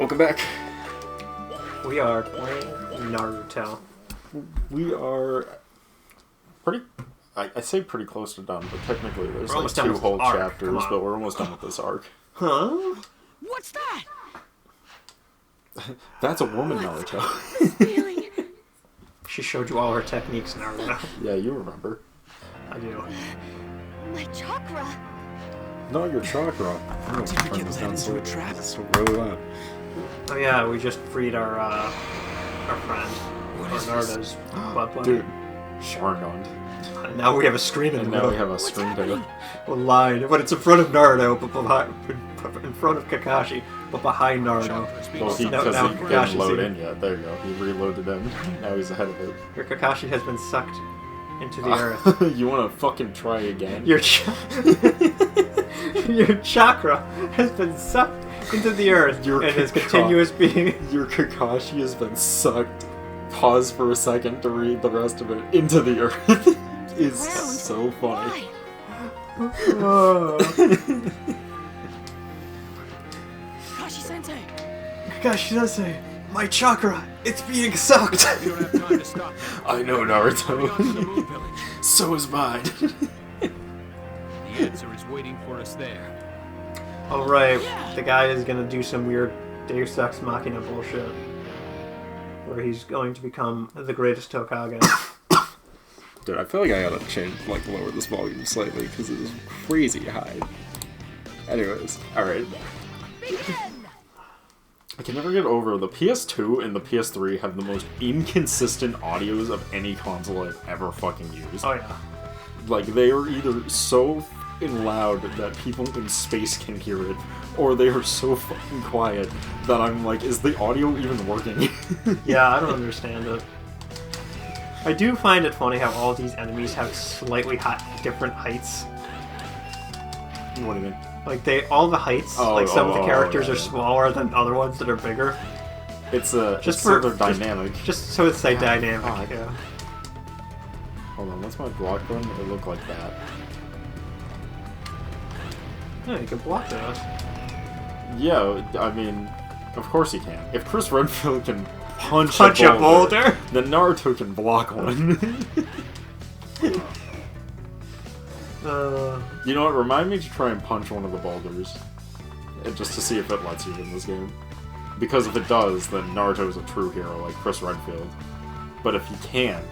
Welcome back. We are playing Naruto. We are pretty... I say pretty close to done, but technically there's like 2 whole chapters, but we're almost done with this arc. Huh? What's that? That's a woman, Naruto. Feeling. She showed you all her techniques, Naruto. Yeah, you remember. I do. My chakra. Not your chakra. Did we get led into a trap? So really loud. Oh yeah, we just freed our friend. What Or is this? Naruto's butt buddy. Dude, Sharingan. And now we have a screen in And the now middle. we have a screen title. We're lying, but it's in front of Naruto, but behind, in front of Kakashi, but behind Naruto. Well, No, because now he didn't Kakashi's load here. in yet. There you go. He reloaded in. Now he's ahead of it. Your Kakashi has been sucked into the earth. You want to fucking try again? Your your chakra has been sucked into the earth and is continuous being. Your Kakashi has been sucked. Pause for a second to read the rest of it. Into the earth. Is so funny. Kakashi-sensei. Kakashi-sensei, my chakra, it's being sucked. We don't have time to stop. I know, Go to the Naruto. moon village. So is mine. The answer is waiting for us there. Alright, the guy is gonna do some weird Deus Ex Machina bullshit. Where he's going to become the greatest Hokage. Dude, I feel like I gotta lower this volume slightly because it is crazy high. Anyways, alright. I can never get over the PS2 and the PS3 have the most inconsistent audios of any console I've ever fucking used. Oh yeah. Like, they are either so fucking loud that people in space can hear it, or they are so fucking quiet that I'm like, is the audio even working? Yeah, I don't understand it. I do find it funny how all these enemies have slightly different heights. What do you mean? Like all the heights, some of the characters yeah. are smaller than other ones that are bigger. It's Just so for- they're dynamic. Just so it's like dynamic. fuck. Yeah. Hold on, what's my block button? It looked like that. Yeah, you can block those. Yeah, I mean, of course he can. If Chris Redfield can punch a boulder, then Naruto can block one. You know what? Remind me to try and punch one of the boulders, just to see if it lets you in this game. Because if it does, then Naruto is a true hero, like Chris Redfield. But if he can't,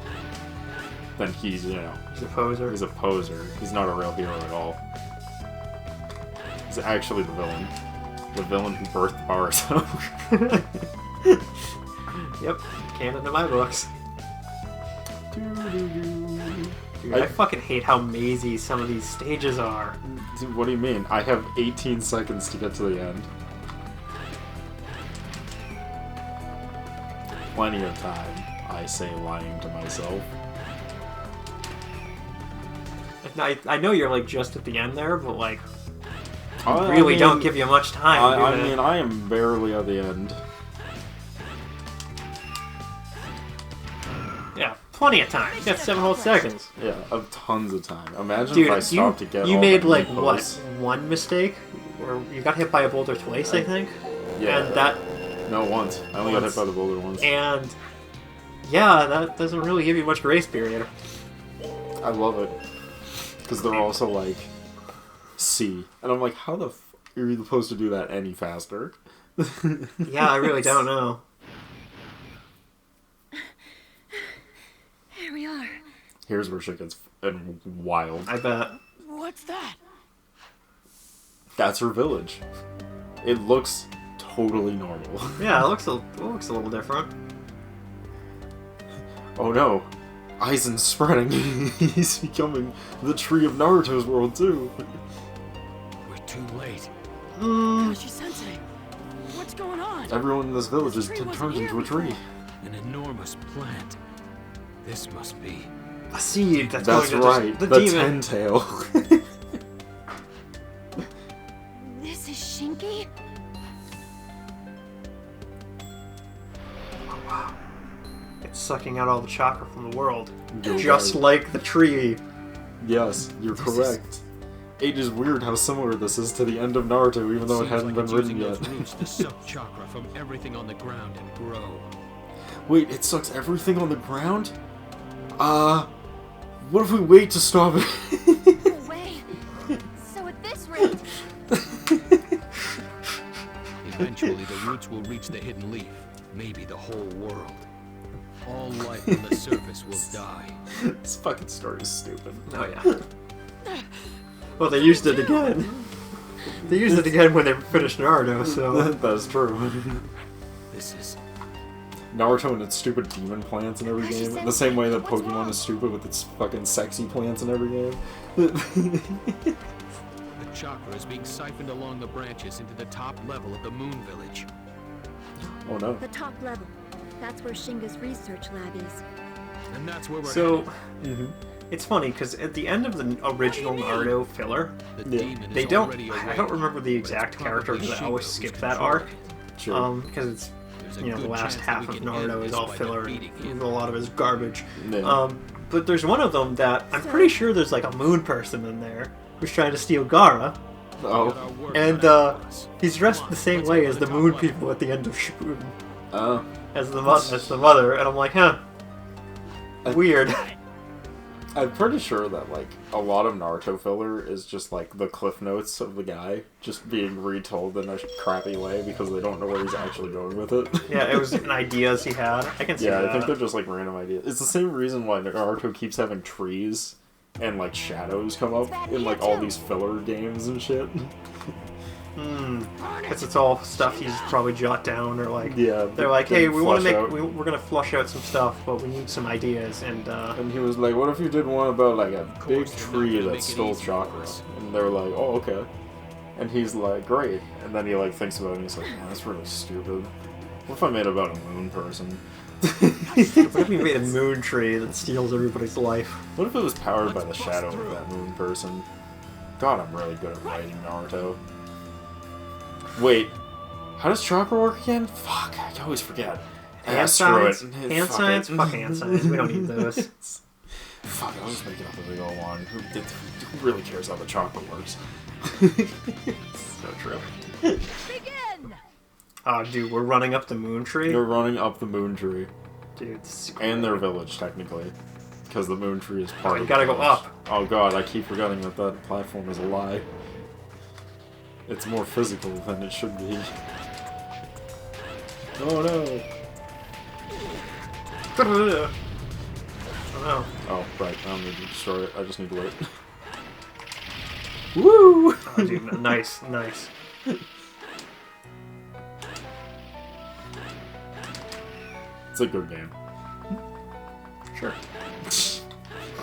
then he's, you know, he's a poser. he's a poser. He's not a real hero at all. He's actually the villain. The villain who birthed Naruto. Yep, canon in my books. Dude, I fucking hate how mazy some of these stages are. Dude, what do you mean? I have 18 seconds to get to the end. Plenty of time, I say, lying to myself. I know you're like just at the end there, but like, I really mean, don't give you much time. I mean, I am barely at the end. Yeah, plenty of time. You got 7 whole seconds. Yeah, of tons of time. Imagine Dude, if I stopped to get you all made the like posts. one mistake, or you got hit by a boulder twice, I think. Yeah. And that, No, once. I only got hit by the boulder once. and yeah, that doesn't really give you much grace period. I love it. Because they're also like C. And I'm like, how the f are you supposed to do that any faster? Yeah, I really don't know. Here we are. Here's where shit gets wild. I bet. What's that? That's her village. It looks totally normal. Yeah, it looks a little different. Oh no. Aizen's spreading. He's becoming the tree of Naruto's world too. We're too late. Kakashi-sensei. What's going on? Everyone in this village is turned into a tree. An enormous plant. This must be. A seed that's That's going to right, the the demon. Ten-Tail. This is Shinki? It's sucking out all the chakra from the world. You're Just right. like the tree. Yes, you're This correct. It is weird how similar this is to the end of Naruto, even though it Seems hadn't like been it's written using yet. those roots to suck chakra from everything on the ground and grow. Wait, it sucks everything on the ground? What if we wait to stop it? No way. So at this rate, Eventually, the roots will reach the hidden leaf, maybe the whole world. All life on the surface will die. This fucking story is stupid. Oh yeah. Well, they used it again. They used it again when they finished Naruto, so... That's true. This is Naruto and its stupid demon plants in every game. The same way that What's Pokemon wrong? is stupid with its fucking sexy plants in every game. the chakra is being siphoned along the branches into the top level of the Moon Village. Oh no. The top level. That's where Shinga's research lab is. And that's where we're So, headed. it's funny, because at the end of the original Naruto filler, The Yeah. demon they is don't... already I awake, don't remember the but it's exact character, probably because I Shinga always who's skip that controlling arc. it. Sure. Because it's, There's a you know, the good last chance half that of we can end Naruto is this all by filler, defeating him. and a lot of it is garbage. Yeah. But there's one of them that I'm pretty sure there's like a moon person in there who's trying to steal Gaara, We got our Oh. work and cut out for us. he's dressed Come the on, same let's way go as to the top moon level. people at the end of Shippuden, Oh. as the mother, and I'm like, huh, weird. I'm pretty sure that, like, a lot of Naruto filler is just, like, the cliff notes of the guy just being retold in a crappy way because they don't know where he's actually going with it. Yeah, it was an ideas he had. I can see Yeah, that. I think they're just, like, random ideas. It's the same reason why Naruto keeps having trees and, like, shadows come up in, like, all these filler games and shit. Because it's all stuff he's probably jot down, or like, Yeah. they're like, they hey, we want to flush make, out. we're gonna flush out some stuff, but we need some ideas, and And he was like, what if you did one about, like, a big course, they're not tree gonna that make it stole easy for chakra? us. And they were like, oh, okay. And he's like, great. And then he, like, thinks about it and he's like, man, that's really stupid. What if I made it about a moon person? what if we made a moon tree that steals everybody's life? What if it was powered by the Let's bust shadow through. of that moon person? God, I'm really good at writing Naruto. Wait, how does chakra work again? Fuck, I always forget. Hand Screw signs? it. Hand Fuck signs? it. Fuck hand signs. We don't need those. Fuck, I was just making up a big old one. Who really cares how the chakra works? So true. begin. Oh, dude, we're running up the moon tree? They're running up the moon tree. Dude, this is And their great. village, technically. Because the moon tree is part you of gotta the go village. up. Oh god, I keep forgetting that that platform is a lie. It's more physical than it should be. Oh no! Oh, no. Oh, right, I don't need to destroy it, I just need to wait. Woo! Oh, dude, nice, nice. It's a good game. Sure.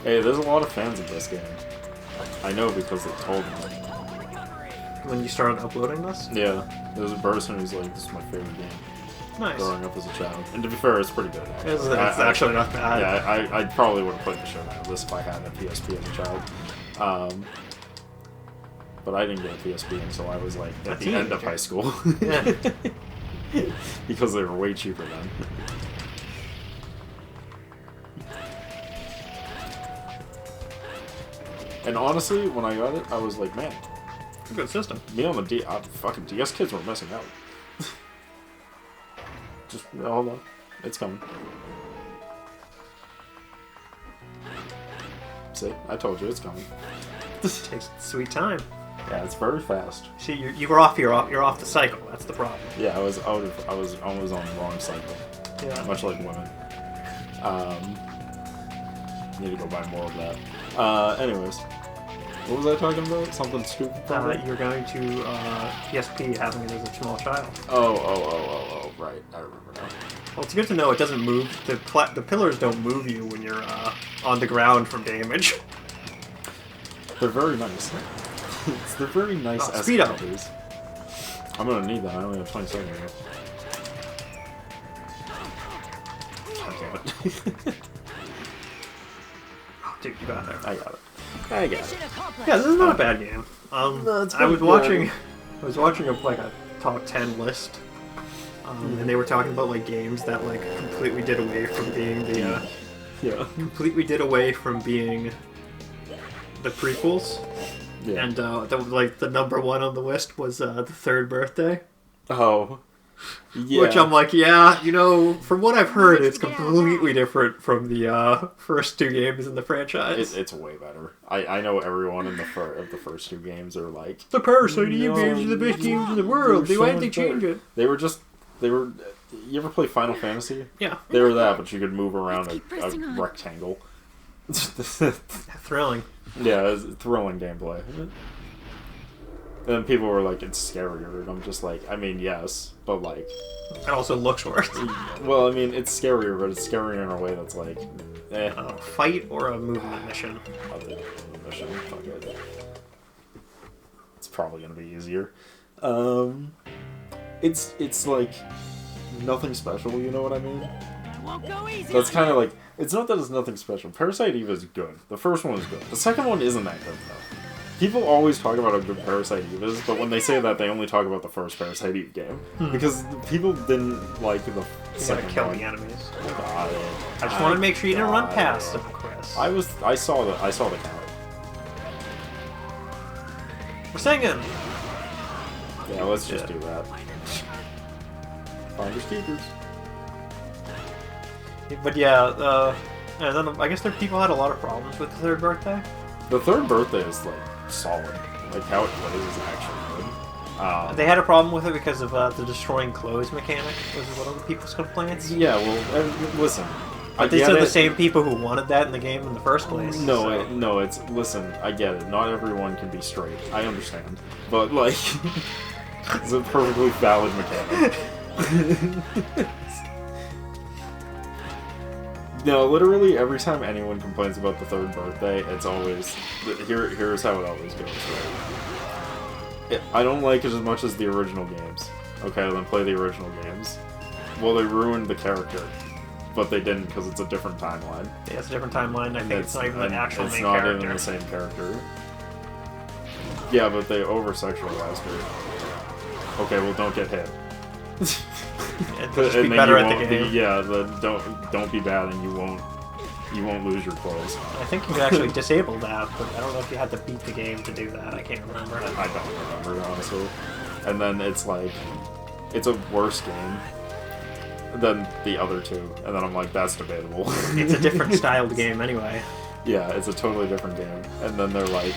Hey, there's a lot of fans of this game. I know because they told me. When you started uploading this? Yeah, there's a person who's like, this is my favorite game Nice. growing up as a child. And to be fair, it's pretty good, actually. It's actually not bad. Yeah, I probably would have played the shit out of this if I had a PSP as a child. But I didn't get a PSP until I was like at the end of high school. Yeah. Because they were way cheaper then. And honestly, when I got it, I was like, man, It's a good system. me on the fucking DS kids were missing out. Just hold on, it's coming. See, I told you it's coming. Takes sweet time. Yeah, it's very fast. See, you were off. You're off the cycle. That's the problem. Yeah, I was almost on the wrong cycle, Yeah. much like women. Need to go buy more of that. Anyways, what was I talking about? Something stupid. Probably. You're going to PSP having it as a small child. Oh, right. I remember now. Well, it's good to know it doesn't move. The pillars don't move you when you're on the ground from damage. They're very nice. They're very nice. Oh, speed up. escalators. I'm gonna need that. I only have 20 seconds left. God damn it. Dude, you got there. I got it. I got it. Mission accomplished. Yeah, this is not a bad game. No, it's I was pretty good. watching a top 10 list, and they were talking about like games that like completely did away from being the Yeah. completely did away from being the prequels Yeah. And the number one on the list was the third birthday. Oh. Yeah. Which I'm like, yeah, from what I've heard, it's completely different from the first two games in the franchise. It's way better. I know everyone in the first two games are like, the Parasite Eve games are the best games in the world. Why didn't they change it? They were. You ever play Final Fantasy? Yeah. They were that, but you could move around a rectangle. Thrilling. Yeah, it was thrilling gameplay. And then people were like, it's scarier, and I'm just like, I mean, yes, but like... It also looks worse. Well, I mean, it's scarier, but it's scarier in a way that's like, A fight or a movement mission? I'll do the mission, fuck it. It's probably gonna be easier. It's like, nothing special, you know what I mean? Won't go easy. That's kind of like, it's not that it's nothing special. Parasite Eve is good. The first one is good. The second one isn't that good, though. People always talk about how good Parasite Eve is, but when they say that, they only talk about the first Parasite Eve game. Because people didn't like the second kill one. the enemies. Got it. I just want to make sure you didn't run past them, Chris. I saw the count. We're singing! Yeah, let's just do that. Finders keepers. But yeah, and then I guess people had a lot of problems with the third birthday. The third birthday is like solid. Like how it plays is actually good. They had a problem with it because of the destroying clothes mechanic, was one of the people's complaints. Yeah, well, listen. But they said the same people who wanted that in the game in the first place. No, listen, I get it. Not everyone can be straight. I understand. But, like, it's a perfectly valid mechanic. No, literally every time anyone complains about the third birthday, it's always... Here's how it always goes, right? I don't like it as much as the original games. Okay, then play the original games. Well, they ruined the character. But they didn't because it's a different timeline. Yeah, it's a different timeline. I think it's not even the actual main character. It's not character. even the same character. Yeah, but they over-sexualized her. Okay, well, don't get hit. Just be better at the game. Don't be bad, and you won't lose your clothes. I think you can actually disable that, but I don't know if you had to beat the game to do that. I can't remember. I don't remember, honestly. And then it's like, it's a worse game than the other two, and then I'm like, that's debatable. It's a different styled game anyway. Yeah, it's a totally different game. And then they're like,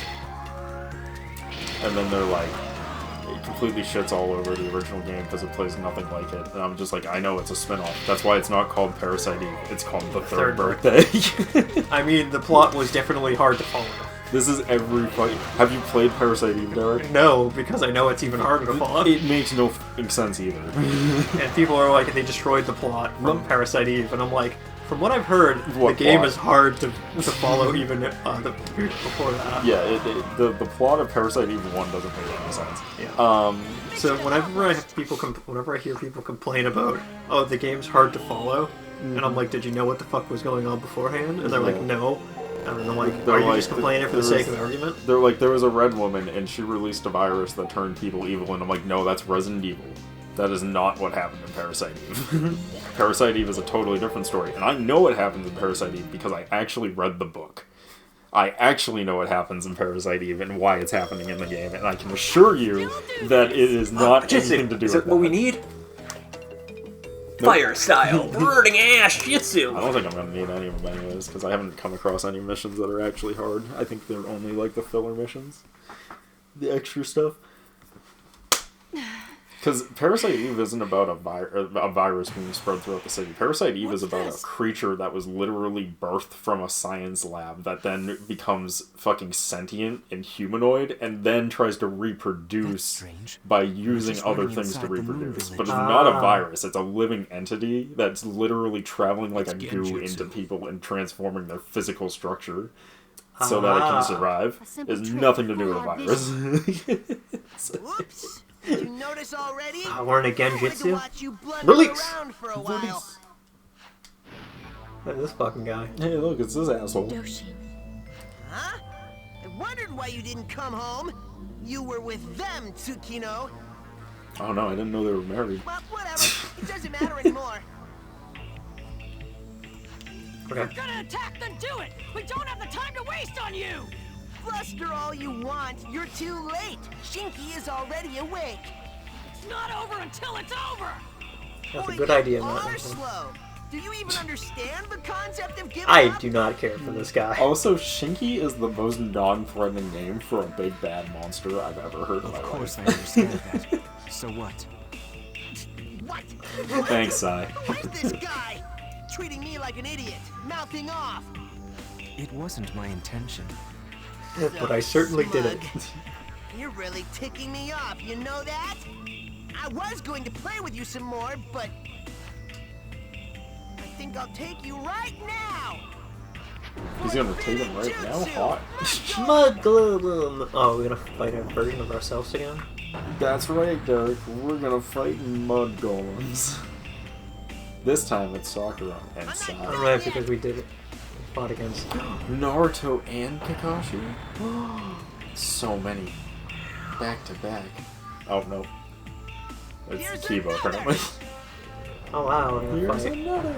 it completely shits all over the original game because it plays nothing like it. And I'm just like, I know it's a spin-off. That's why it's not called Parasite Eve. It's called The Third Birthday. I mean, the plot was definitely hard to follow. This is every fucking... Have you played Parasite Eve, Derek? No, because I know it's even harder to follow. It makes no fucking sense either. And people are like, they destroyed the plot from Parasite Eve, and I'm like, from what I've heard, the game is hard to follow even before that. Yeah, the plot of Parasite Eve 1 doesn't make any sense. Yeah. So whenever I hear people complain about, oh, the game's hard to follow, and I'm like, did you know what the fuck was going on beforehand? And they're like, no. And I'm like, are you just complaining for the sake of argument? They're like, there was a red woman and she released a virus that turned people evil, and I'm like, no, that's Resident Evil. That is not what happened in Parasite Eve. Parasite Eve is a totally different story, and I know what happens in Parasite Eve because I actually read the book. I actually know what happens in Parasite Eve and why it's happening in the game, and I can assure you that it is not anything to do with that. Is that what we need? Fire style, burning ash jitsu. I don't think I'm gonna need any of them anyways, because I haven't come across any missions that are actually hard. I think they're only like the filler missions, the extra stuff. Because Parasite Eve isn't about a virus being spread throughout the city. Parasite Eve is about a creature that was literally birthed from a science lab that then becomes fucking sentient and humanoid and then tries to reproduce by using other things to reproduce. But it's not a virus. It's a living entity that's literally traveling like a goo into people and transforming their physical structure so that it can survive. It has nothing to do with a virus. Whoops! Did you notice already? Learn again jutsu? Release! Release! Look at this fucking guy. Hey, look, it's this asshole. Huh? I wondered why you didn't come home. You were with them, Tsukino. Oh no, I didn't know they were married. Well, whatever. It doesn't matter anymore. Okay. You're gonna attack, then do it! We don't have the time to waste on you! Fluster all you want, you're too late. Shinky is already awake. It's not over until it's over! That's a Boy, good you idea, are Matt. slow. Do you even understand the concept of giving I up? do not care for this guy. Also, Shinky is the most non-threatening name for a big bad monster I've ever heard in my Of course I life. understand that. So what? What? Thanks, Sai. Who is this guy? Treating me like an idiot, mouthing off. It wasn't my intention. But I certainly did it. Smug. You're really ticking me off, you know that? I was going to play with you some more, but I think I'll take you right now. He's gonna take him right now? Hot. Mudglum! Oh, we're gonna fight a version of ourselves again? That's right, Derek. We're gonna fight mud golems. This time it's Sakura and Sai. Alright, because we did it. We fought against... Naruto and Kakashi? So many. Back to back. Oh, no. It's Here's Kiba, another. apparently. Oh wow, we're gonna Here's fight. another.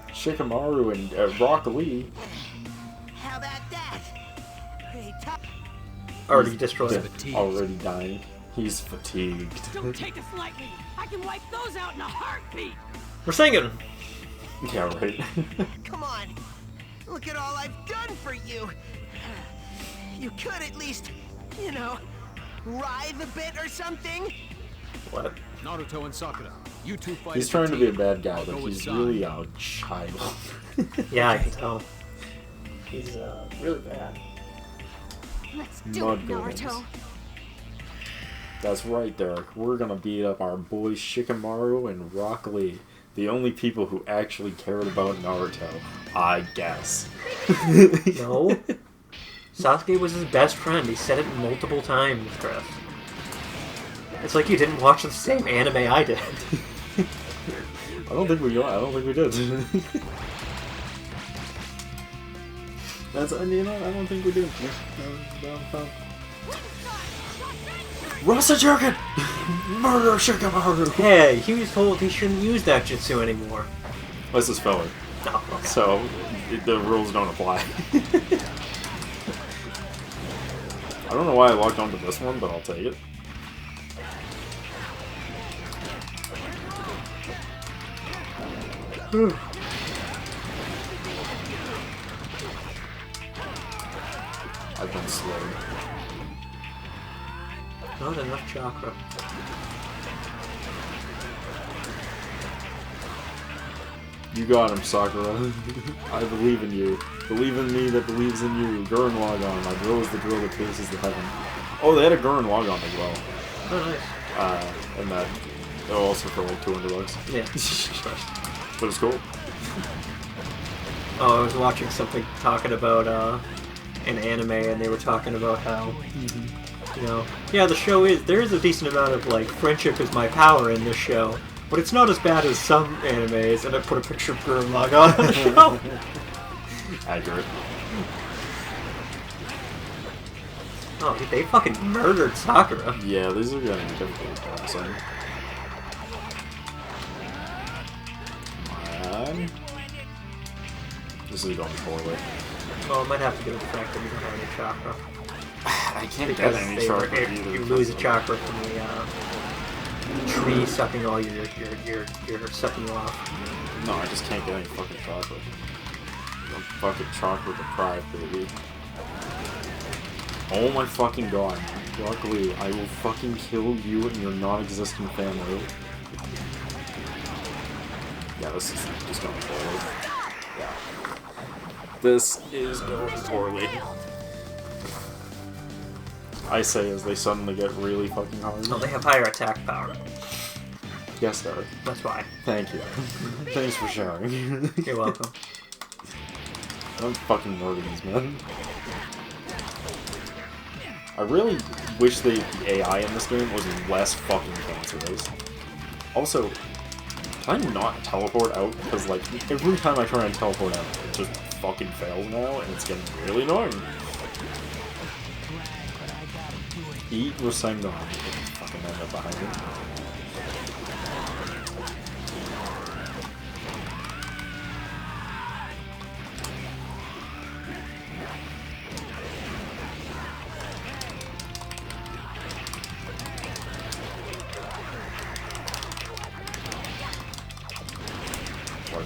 Shikamaru and Rock Lee. How about that? Hey, top. Already destroyed. Fatigued. Already dying. He's fatigued. Don't take us lightly! I can wipe those out in a heartbeat! We're singing! Yeah, right. Come on. Look at all I've done for you. You could at least, you know, writhe a bit or something. What? Naruto and Sakura, you two fight. He's as trying to be a team. bad guy, I'll but go with he's Sai. really a child. Yeah, I can tell. He's really bad. Let's do Mud it, golems. Naruto! That's right, Derek. We're gonna beat up our boys Shikamaru and Rock Lee. The only people who actually cared about Naruto, I guess. No. Sasuke was his best friend. He said it multiple times, Chris. It's like you didn't watch the same anime I did. I don't think we did. That's you know, I don't think we did. Rasa Jerkin! Murder Shikamaru! Hey, he was told he shouldn't use that jutsu anymore. This is filler, Oh, okay. so the rules don't apply. I don't know why I logged onto this one, but I'll take it. I've been slowed. Not enough chakra. You got him, Sakura. I believe in you. Believe in me that believes in you. Gurren Lagann. My drill is the drill that pierces the heaven. Oh, they had a Gurren Lagann as well. Oh, nice. And that also for like $200. Yeah. But it's cool. Oh, I was watching something talking about an anime, and they were talking about how, you know, yeah, the show there is a decent amount of like friendship is my power in this show, but it's not as bad as some animes. And I put a picture of Gurren Lagann on the show. Accurate. Oh, they fucking murdered Sakura. Yeah, these are getting difficult to pass on. Come on. This is going poorly. Well, I might have to do with the fact that we don't have any chakra. I can't Because get any they chakra were- either. you lose a chakra from the tree sucking all your sucking you off. No, I just can't get any fucking chocolate. I'm fucking chocolate deprived, baby. Oh my fucking god. Luckily, I will fucking kill you and your non-existent family. Yeah, this is just going poorly. Yeah. This is going poorly. I say as they suddenly get really fucking hard. Oh, they have higher attack power. Yes, Derek. That's why. Thank you. Thanks for sharing. You're welcome. I'm fucking murdering these men. I really wish the AI in this game was less fucking cancerous. Also, can I not teleport out? Because, like, every time I try and teleport out, it just fucking fails now, and it's getting really annoying. Eat Rasengan. Fucking end up behind me.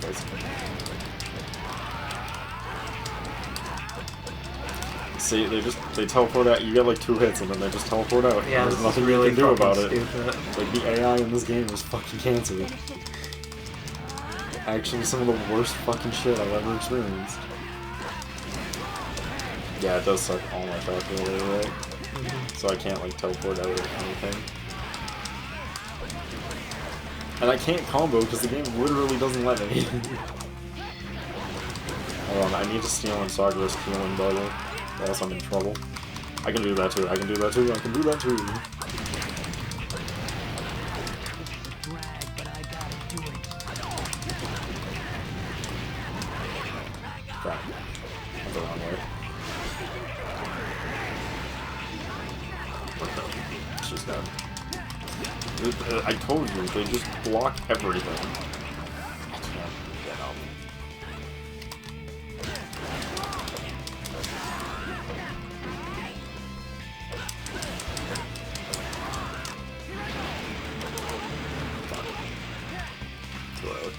this. See, they teleport out. You get like 2 hits and then they just teleport out. Yeah, there's this nothing is really you can do about it. stupid. Like the AI in this game is fucking cancer. Actually, some of the worst fucking shit I've ever experienced. Yeah, it does suck all my chakra away, right? So I can't like teleport out or anything. And I can't combo because the game literally doesn't let me. Hold on, I need to steal on Sakura's healing bubble, or else I'm in trouble. I can do that too, I can do that too, I can do that too. Crap. That's the wrong way. She's done. I told you, they just block everything. I can't get up. Too early.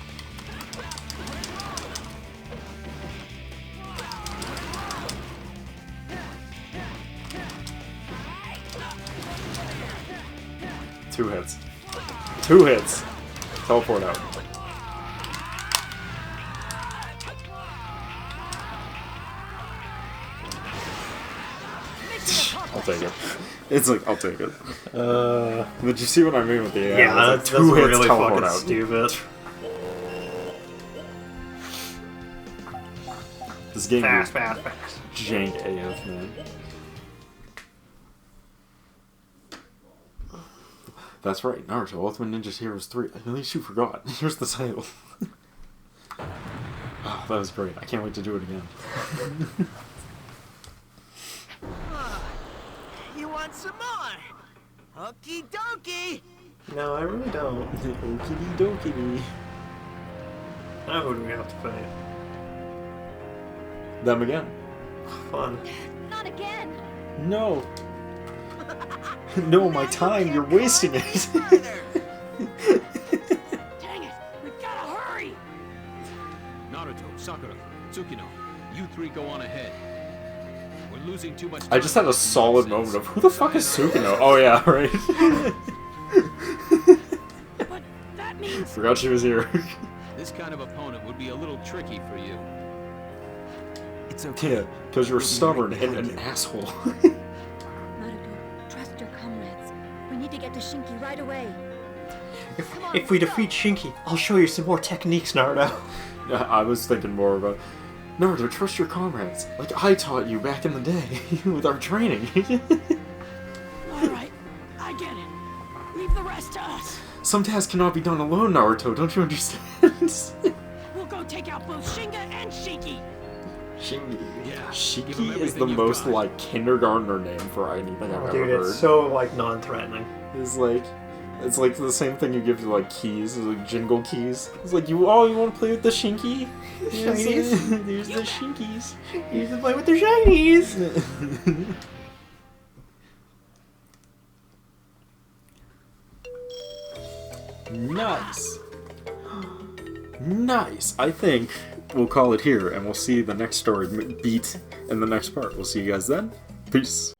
Two hits. 2 hits. Teleport out. I'll take it. It's like, I'll take it. Did you see what I mean with the AI? Yeah, Like that's 2 hits, really teleport fucking out. stupid. This game is Fast. jank AF, man. That's right, Naruto Ultimate Ninja Heroes 3. At least you forgot. Here's the title. Oh, that was great. I can't wait to do it again. You want some more? Okie dokie. No, I really don't. Okie dokie. Now who do we have to fight? Them again. Fun. Not again. No. No, my time. You're wasting it. Further. Dang it! We've gotta hurry. Naruto, Sakura, Tsukino, you 3 go on ahead. We're losing too much time. I just had a solid moment of who the fuck is Tsukino? Oh yeah, right. But that means Forgot she was here. This kind of opponent would be a little tricky for you. It's okay. Yeah, because you're stubborn and an asshole. Naruto, trust your comrades. We need to get to Shinki right away. If we defeat Shinki, I'll show you some more techniques, Naruto. Yeah, I was thinking more about Naruto, trust your comrades. Like I taught you back in the day with our training. all right. I get it. Leave the rest to us. Some tasks cannot be done alone, Naruto. Don't you understand? We'll go take out both Shinga and Shiki. Shingi. Yeah, give him Shiki is everything the you've most got. like kindergartner name for anything I've Dude, ever heard. it's so, like, non-threatening. It's like the same thing you give to like keys, like jingle keys. It's like you want to play with the Shinky? Shinies? There's the Shinkies. You can play with the shinies! Nice. Nice. I think we'll call it here, and we'll see the next story beat in the next part. We'll see you guys then. Peace.